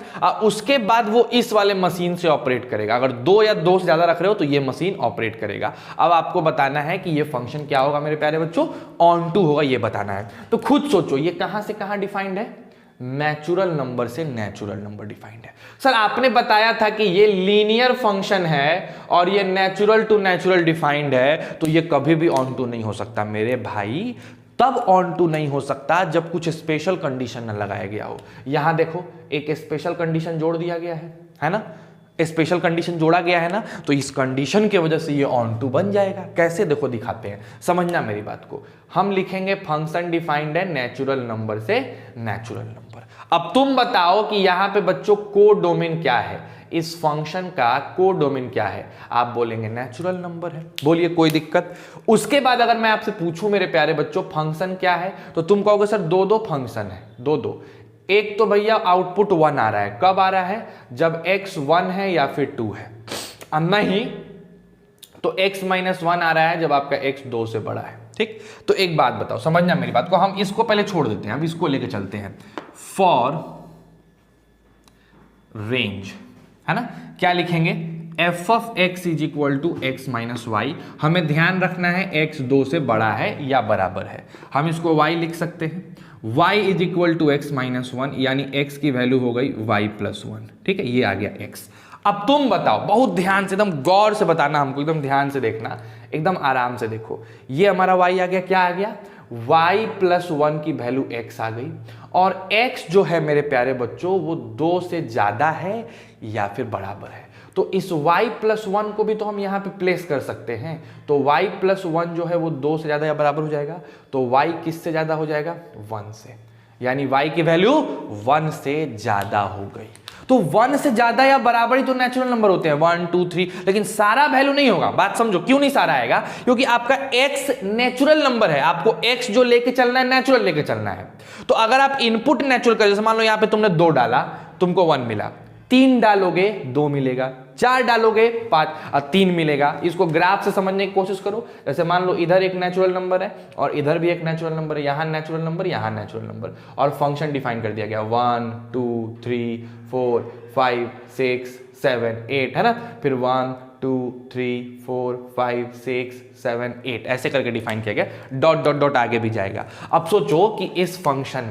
उसके बाद वो इस वाले मशीन से ऑपरेट करेगा। अगर 2 या 2 से ज्यादा रख रहे हो तो ये मशीन ऑपरेट करेगा। अब आपको बताना है कि ये फंक्शन क्या होगा मेरे प्यारे बच्चों, ऑन टू होगा, ये बताना है। तो खुद सोचो ये कहां से कहां डिफाइंड है, नेचुरल नंबर से नेचुरल नंबर डिफाइंड है। सर आपने बताया था कि ये लीनियर फंक्शन है और ये नेचुरल टू नेचुरल डिफाइंड है, तो ये कभी भी ऑन टू नहीं हो सकता मेरे भाई। तब ऑन टू नहीं हो सकता जब कुछ स्पेशल कंडीशन न लगाया गया हो। यहां देखो एक स्पेशल कंडीशन जोड़ दिया गया है ना, स्पेशल कंडीशन जोड़ा गया है ना, तो इस कंडीशन की वजह से ये ऑन टू बन जाएगा। कैसे, देखो दिखाते हैं, समझना मेरी बात को। हम लिखेंगे फंक्शन डिफाइंड है नेचुरल नंबर से नेचुरल नंबर। अब तुम बताओ कि यहां पे बच्चों कोडोमेन क्या है, इस फंक्शन का कोडोमेन क्या है, आप बोलेंगे नेचुरल नंबर है, बोलिए कोई दिक्कत। उसके बाद अगर मैं आपसे पूछूं मेरे प्यारे बच्चों फंक्शन क्या है, तो तुम कहोगे सर दो फंक्शन है, दो। एक तो भैया आउटपुट 1 आ रहा है, कब आ रहा है, जब x 1 है या फिर 2 है, नहीं तो x माइनस 1 आ रहा है जब आपका x 2 से बड़ा है, ठीक। तो एक बात बताओ, समझना मेरी बात को, हम इसको पहले छोड़ देते हैं, अब इसको लेके चलते हैं। फॉर रेंज है ना, क्या लिखेंगे, f of x is equal to x minus y. हमें ध्यान रखना है x 2 से बड़ा है या बराबर है, हम इसको y लिख सकते हैं। y is equal to x minus 1, यानी x की वैल्यू हो गई y प्लस 1, ठीक है, ये आ गया x। अब तुम बताओ, बहुत ध्यान से, एकदम गौर से बताना हमको, एकदम ध्यान से देखना, एकदम आराम से देखो। ये हमारा y आ गया, क्या आ गया, y प्लस 1 की वैल्यू x आ गई, और x जो है मेरे प्यारे बच्चों वो 2 से ज्यादा है या फिर बराबर है। तो इस y प्लस 1 को भी तो हम यहाँ पे प्लेस कर सकते हैं। तो y प्लस 1 जो है वो 2 से ज्यादा या बराबर हो जाएगा, तो y किससे ज्यादा हो जाएगा, 1 से, यानी y की वैल्यू 1 से ज्यादा हो गई। तो 1 से ज्यादा या बराबर ही तो नेचुरल नंबर होते हैं, 1 2 3, लेकिन सारा वैल्यू नहीं होगा। बात समझो, क्यों नहीं सारा आएगा, क्योंकि आपका x नेचुरल नंबर है, आपको x जो लेके चलना है नेचुरल लेके चलना है। तो अगर आप इनपुट नेचुरल कर, जैसे मान लो यहाँ पे तुमने 2 डाला, तुमको 1 मिला, 3 डालोगे 2 मिलेगा, 4 डालोगे 5 और 3 मिलेगा। इसको ग्राफ से समझने की कोशिश करो। जैसे मान लो इधर एक नेचुरल नंबर है और इधर भी एक नेचुरल नंबर है, यहाँ नेचुरल नंबर, यहाँ नेचुरल नंबर, और फंक्शन डिफाइन कर दिया गया 1 2 3 4 5 6 7 8, है ना, फिर 1 2 3 4 5 6 7 8 ऐसे करके डिफाइन किया गया, डॉट डॉट डॉट आगे भी जाएगा। अब सोचो कि इस फंक्शन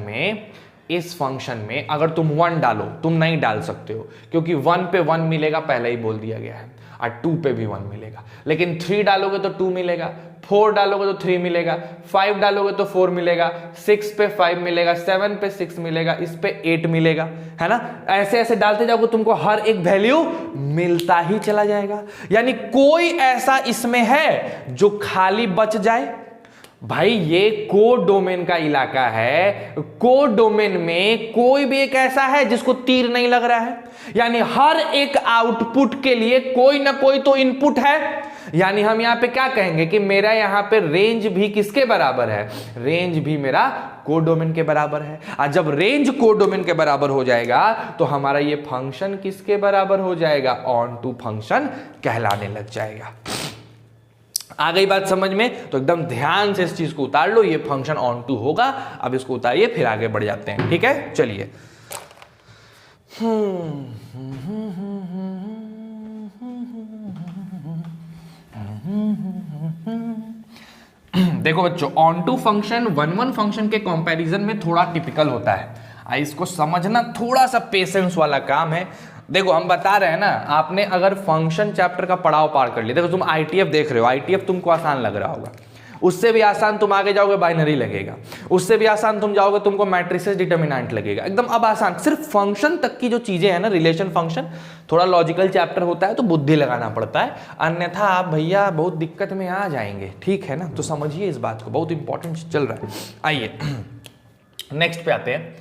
में अगर तुम 1 डालो, तुम नहीं डाल सकते हो क्योंकि 1 पे 1 मिलेगा, पहले ही बोल दिया गया है, और 2 पे भी 1 मिलेगा, लेकिन 3 डालोगे तो 2 मिलेगा, 4 डालोगे तो 3 मिलेगा, 5 डालोगे तो 4 मिलेगा, 6 पे 5 मिलेगा, 7 पे 6 मिलेगा, इस पे 8 मिलेगा, है ना। ऐसे ऐसे डालते जाओगे, तुमको हर एक वैल्यू मिलता ही चला जाएगा। यानी कोई ऐसा इसमें है जो खाली बच जाए, भाई ये कोडोमेन का इलाका है, कोडोमेन में कोई भी एक ऐसा है जिसको तीर नहीं लग रहा है, यानी हर एक आउटपुट के लिए कोई ना कोई तो इनपुट है। यानी हम यहां पे क्या कहेंगे कि मेरा यहां पे रेंज भी किसके बराबर है, रेंज भी मेरा कोडोमेन के बराबर है। और जब रेंज कोडोमेन के बराबर हो जाएगा तो हमारा ये फंक्शन किसके बराबर हो जाएगा, ऑन टू फंक्शन कहलाने लग जाएगा। आ गई बात समझ में, तो एकदम ध्यान से इस चीज को उतार लो, ये फंक्शन ऑन टू होगा। अब इसको उतारिए, फिर आगे बढ़ जाते हैं, ठीक है, चलिए। देखो बच्चों, ऑन टू फंक्शन 1 फंक्शन के कंपैरिजन में थोड़ा टिपिकल होता है, इसको समझना थोड़ा सा पेशेंस वाला काम है। देखो हम बता रहे हैं ना, आपने अगर फंक्शन चैप्टर का पड़ाव पार कर लिया, देखो तुम आईटीएफ देख रहे हो, आईटीएफ तुमको आसान लग रहा होगा, उससे भी आसान तुम आगे जाओगे बाइनरी लगेगा, उससे भी आसान तुम जाओगे तुमको मैट्रिसेस डिटर्मिनेंट लगेगा, एकदम अब आसान। सिर्फ फंक्शन तक की जो चीजें हैं ना, रिलेशन फंक्शन, थोड़ा लॉजिकल चैप्टर होता है तो बुद्धि लगाना पड़ता है, अन्यथा आप भैया बहुत दिक्कत में आ जाएंगे, ठीक है ना। तो समझिए इस बात को, बहुत इंपॉर्टेंट चल रहा है। आइए नेक्स्ट पे आते हैं,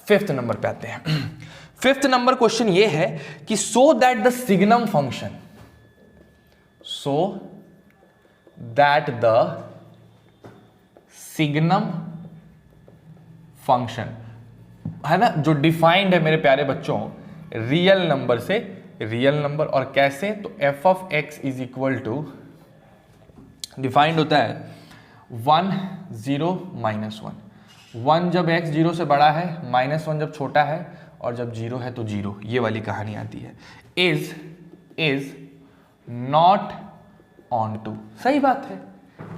5th नंबर पे आते हैं। 5th नंबर क्वेश्चन ये है कि so that the signum function, so that the signum function है ना, जो डिफाइंड है मेरे प्यारे बच्चों रियल नंबर से, रियल नंबर, और कैसे, तो f of x is equal to, defined होता है 1 0 -1, 1 जब x 0 से बड़ा है, -1 जब छोटा है, और जब 0 है तो 0, ये वाली कहानी आती है। इज नॉट ऑन टू, सही बात है,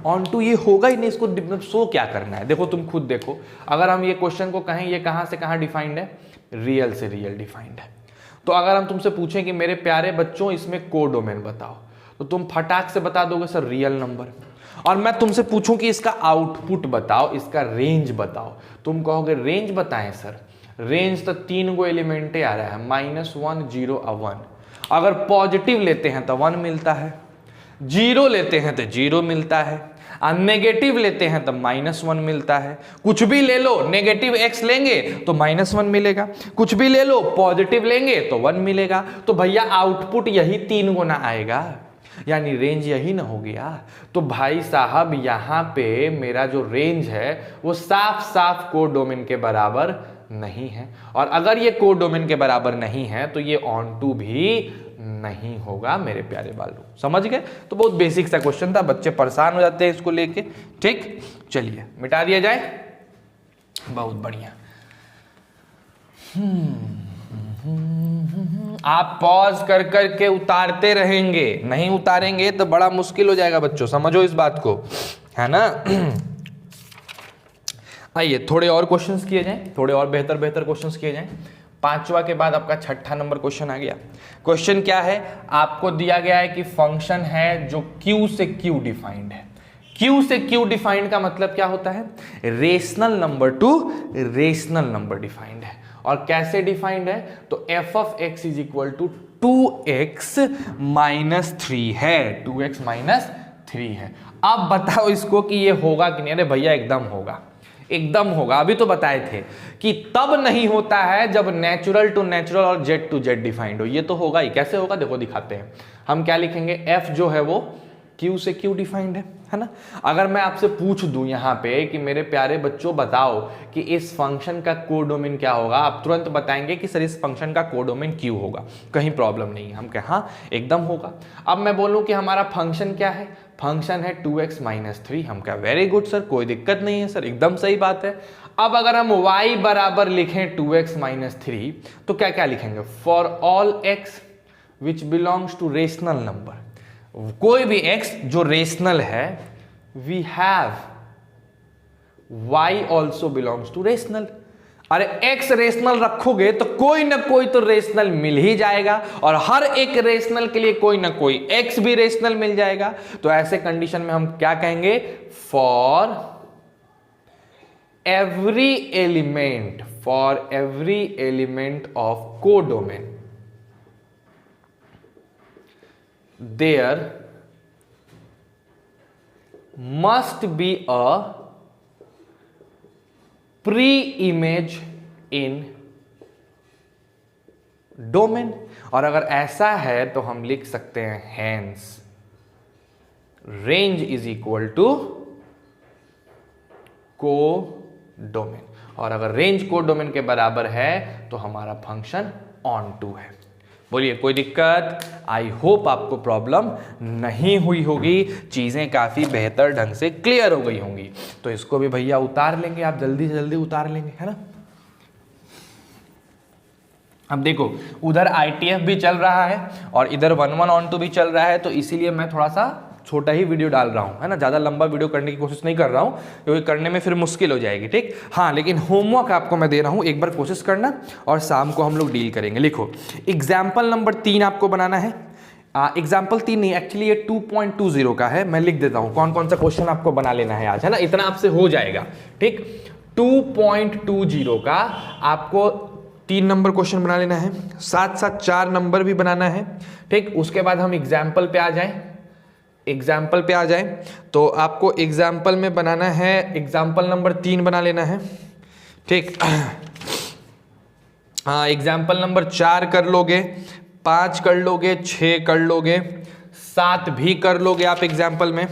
ऑन टू ये होगा ही नहीं, इसको मतलब शो क्या करना है। देखो तुम खुद देखो, अगर हम ये क्वेश्चन को कहें ये कहां से कहां डिफाइंड है, रियल से रियल डिफाइंड है। तो अगर हम तुमसे पूछें कि मेरे प्यारे बच्चों इसमें कोडोमेन बताओ, तो तुम फटाक से बता दोगे सर रियल नंबर। और मैं तुमसे पूछूं कि इसका आउटपुट बताओ, इसका रेंज बताओ, तुम कहोगे रेंज बताएं सर, रेंज तो 3 गो एलिमेंटे आ रहा है, -1 0 और 1। अगर पॉजिटिव लेते हैं तो 1 मिलता है, 0 लेते हैं तो 0 मिलता है, और नेगेटिव लेते हैं तो -1 मिलता है। कुछ भी ले लो, नेगेटिव x लेंगे तो -1 मिलेगा, कुछ भी ले लो पॉजिटिव लेंगे तो 1 मिलेगा। तो भैया आउटपुट यही 3 गुना आएगा, यानी रेंज यही ना हो गया। तो भाई साहब यहाँ पे मेरा जो रेंज है वो साफ साफ कोडोमेन के बराबर नहीं है, और अगर ये कोडोमेन के बराबर नहीं है तो ये ऑन टू भी नहीं होगा मेरे प्यारे बालों, समझ गए। तो बहुत बेसिक सा क्वेश्चन था, बच्चे परेशान हो जाते हैं इसको लेके, ठीक। चलिए मिटा दिया जाए, बहुत बढ़िया। आप पॉज कर करके उतारते रहेंगे, नहीं उतारेंगे तो बड़ा मुश्किल हो जाएगा बच्चों, समझो इस बात को, है ना। आइए थोड़े और क्वेश्चंस किए जाएं, थोड़े और बेहतर क्वेश्चंस किए जाएं। 5वां के बाद आपका 6ठा नंबर क्वेश्चन आ गया। क्वेश्चन क्या है, आपको दिया गया है कि फंक्शन है जो Q से Q डिफाइंड है। Q से Q डिफाइंड का मतलब क्या होता है, rational number to rational number defined है। और कैसे डिफाइंड है, तो f of x is equal to 2x -3 है, 2x -3 है। अब बताओ इसको कि ये होगा कि नहीं। अरे भैया एकदम होगा, एकदम होगा। अभी तो बताए थे कि तब नहीं होता है जब नेचुरल टू नेचुरल और जेड टू जेड डिफाइंड हो, ये तो होगा ही। कैसे होगा देखो दिखाते हैं। हम क्या लिखेंगे, f जो है वो Q से Q डिफाइंड है ना। अगर मैं आपसे पूछ दूं यहाँ पे कि मेरे प्यारे बच्चों बताओ कि इस फंक्शन का कोडोमेन क्या होगा, आप तुरंत बताएंगे कि सर इस फंक्शन का कोडोमेन Q होगा, कहीं प्रॉब्लम नहीं है। हम कहें हाँ एकदम होगा। अब मैं बोलूं कि हमारा फंक्शन क्या है, फंक्शन है 2x -3, हम क्या वेरी गुड सर, कोई दिक्कत नहीं है सर, एकदम सही बात है। अब अगर हम y बराबर लिखें 2x -3 तो क्या क्या लिखेंगे, for all x which belongs to rational number, कोई भी x जो रेशनल है, we have y also belongs to rational. अरे x रेशनल रखोगे तो कोई ना कोई तो रेशनल मिल ही जाएगा, और हर एक रेशनल के लिए कोई ना कोई x भी रेशनल मिल जाएगा। तो ऐसे कंडीशन में हम क्या कहेंगे, for every element of codomain there must be a pre-image in domain। और अगर ऐसा है तो हम लिख सकते हैं hence range is equal to codomain. और अगर रेंज कोडोमेन के बराबर है तो हमारा फंक्शन ऑन टू है। बोलिए कोई दिक्कत। आई होप आपको प्रॉब्लम नहीं हुई होगी, चीजें काफी बेहतर ढंग से क्लियर हो गई होंगी। तो इसको भी भैया उतार लेंगे, आप जल्दी से जल्दी उतार लेंगे, है ना। अब देखो उधर ITF भी चल रहा है और इधर 1-1 ऑन टू भी चल रहा है, तो इसीलिए मैं थोड़ा सा छोटा ही वीडियो डाल रहा हूँ, है ना। ज़्यादा लंबा वीडियो करने की कोशिश नहीं कर रहा हूँ क्योंकि करने में फिर मुश्किल हो जाएगी, ठीक। हाँ लेकिन होमवर्क आपको मैं दे रहा हूँ, एक बार कोशिश करना और शाम को हम लोग डील करेंगे। लिखो एग्जाम्पल नंबर 3 आपको बनाना है। एग्जाम्पल 3 नहीं, एक्चुअली ये 2.20 का है, मैं लिख देता हूं कौन कौन सा क्वेश्चन आपको बना लेना है आज, है ना, इतना आपसे हो जाएगा। ठीक, 2.20 का आपको 3 नंबर क्वेश्चन बना लेना है, साथ साथ 4 नंबर भी बनाना है। ठीक, उसके बाद हम एग्जाम्पल पे आ जाएं, तो आपको एग्जाम्पल में बनाना है, एग्जाम्पल नंबर 3 बना लेना है। ठीक, हाँ, एग्जाम्पल नंबर 4 कर लोगे, 5 कर लोगे, 6 कर लोगे, 7 भी कर लोगे आप एग्जाम्पल में।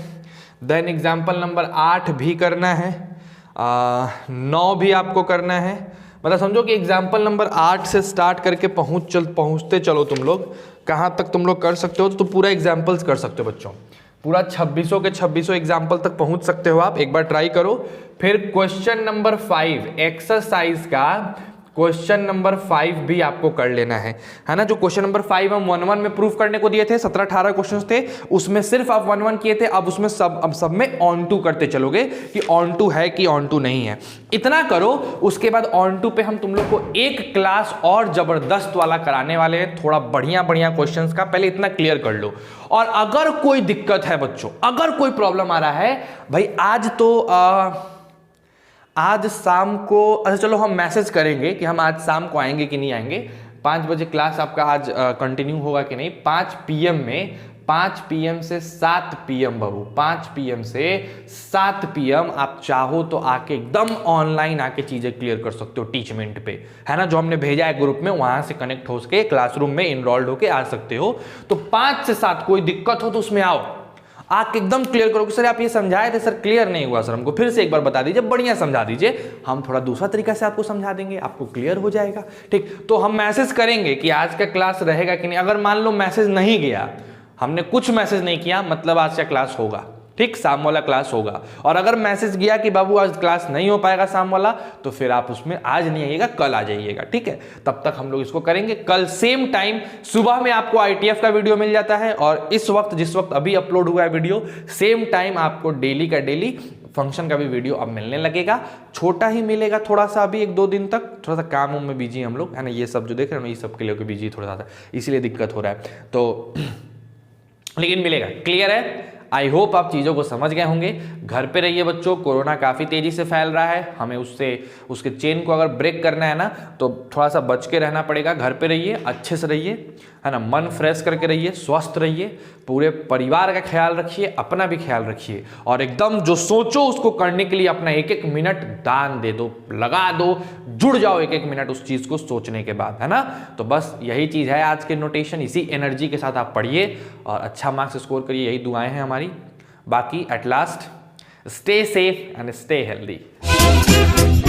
देन एग्जाम्पल नंबर 8 भी करना है, 9 भी आपको करना है। मतलब समझो कि एग्जाम्पल नंबर 8 से स्टार्ट करके पहुंचते चलो तुम लोग, कहाँ तक तुम लोग कर सकते हो, तो पूरा एग्जाम्पल्स कर सकते हो बच्चों, पूरा 2600 के 2600 एग्जाम्पल तक पहुंच सकते हो आप, एक बार ट्राई करो। फिर क्वेश्चन नंबर 5 एक्सरसाइज का क्वेश्चन नंबर 5 भी आपको कर लेना है ना। जो क्वेश्चन नंबर 5 हम 1-1 में प्रूफ करने को दिए थे, 17-18 क्वेश्चंस थे, उसमें सिर्फ आप 1-1 किए थे, अब उसमें सब में ऑन टू करते चलोगे कि ऑन टू है कि ऑन टू नहीं है, इतना करो। उसके बाद ऑन टू पे हम तुम लोग को एक क्लास और जबरदस्त वाला कराने वाले हैं, थोड़ा बढ़िया क्वेश्चंस का, पहले इतना क्लियर कर लो। और अगर कोई दिक्कत है बच्चों, अगर कोई प्रॉब्लम आ रहा है भाई, आज शाम को, अच्छा चलो हम मैसेज करेंगे कि हम आज शाम को आएंगे कि नहीं आएंगे, 5 बजे क्लास आपका आज कंटिन्यू होगा कि नहीं, 5 PM में, 5 PM से 7 PM बाबू, 5 PM से 7 PM आप चाहो तो आके एकदम ऑनलाइन आके चीजें क्लियर कर सकते हो टीचमेंट पे, है ना, जो हमने भेजा है ग्रुप में, वहां से कनेक्ट हो सके क्लासरूम में इनरोल्ड होके आ सकते हो। तो 5 से 7 कोई दिक्कत हो तो उसमें आओ, आके एकदम क्लियर करो कि सर आप ये समझाए थे सर, क्लियर नहीं हुआ सर, हमको फिर से एक बार बता दीजिए, बढ़िया समझा दीजिए, हम थोड़ा दूसरा तरीका से आपको समझा देंगे, आपको क्लियर हो जाएगा। ठीक, तो हम मैसेज करेंगे कि आज का क्लास रहेगा कि नहीं। अगर मान लो मैसेज नहीं गया, हमने कुछ मैसेज नहीं किया, मतलब आज का क्लास होगा, ठीक, शाम वाला क्लास होगा। और अगर मैसेज गया कि बाबू आज क्लास नहीं हो पाएगा शाम वाला, तो फिर आप उसमें आज नहीं आइएगा, कल आ जाइएगा, ठीक है। तब तक हम लोग इसको करेंगे। कल सेम टाइम सुबह में आपको ITF का वीडियो मिल जाता है, और इस वक्त जिस वक्त अभी अपलोड हुआ है वीडियो, सेम टाइम आपको डेली का डेली फंक्शन का भी वीडियो अब मिलने लगेगा। छोटा ही मिलेगा थोड़ा सा, अभी 1-2 दिन तक थोड़ा सा काम में बिजी हम लोग, है ना, ये सब जो देख रहे हैं ये सब के लिए बिजी थोड़ा सा, इसलिए दिक्कत हो रहा है, तो लेकिन मिलेगा, क्लियर है। आई होप आप चीज़ों को समझ गए होंगे। घर पे रहिए बच्चों, कोरोना काफ़ी तेज़ी से फैल रहा है, हमें उसके चेन को अगर ब्रेक करना है ना, तो थोड़ा सा बच के रहना पड़ेगा। घर पे रहिए, अच्छे से रहिए, है ना, मन फ्रेश करके रहिए, स्वस्थ रहिए, पूरे परिवार का ख्याल रखिए, अपना भी ख्याल रखिए, और एकदम जो सोचो उसको करने के लिए अपना 1-1 मिनट दान दे दो, लगा दो, जुड़ जाओ 1-1 मिनट उस चीज़ को सोचने के बाद, है ना। तो बस यही चीज़ है आज के नोटेशन, इसी एनर्जी के साथ आप पढ़िए और अच्छा मार्क्स स्कोर करिए, यही दुआएं हैं हमारी। बाकी at last stay safe and stay healthy.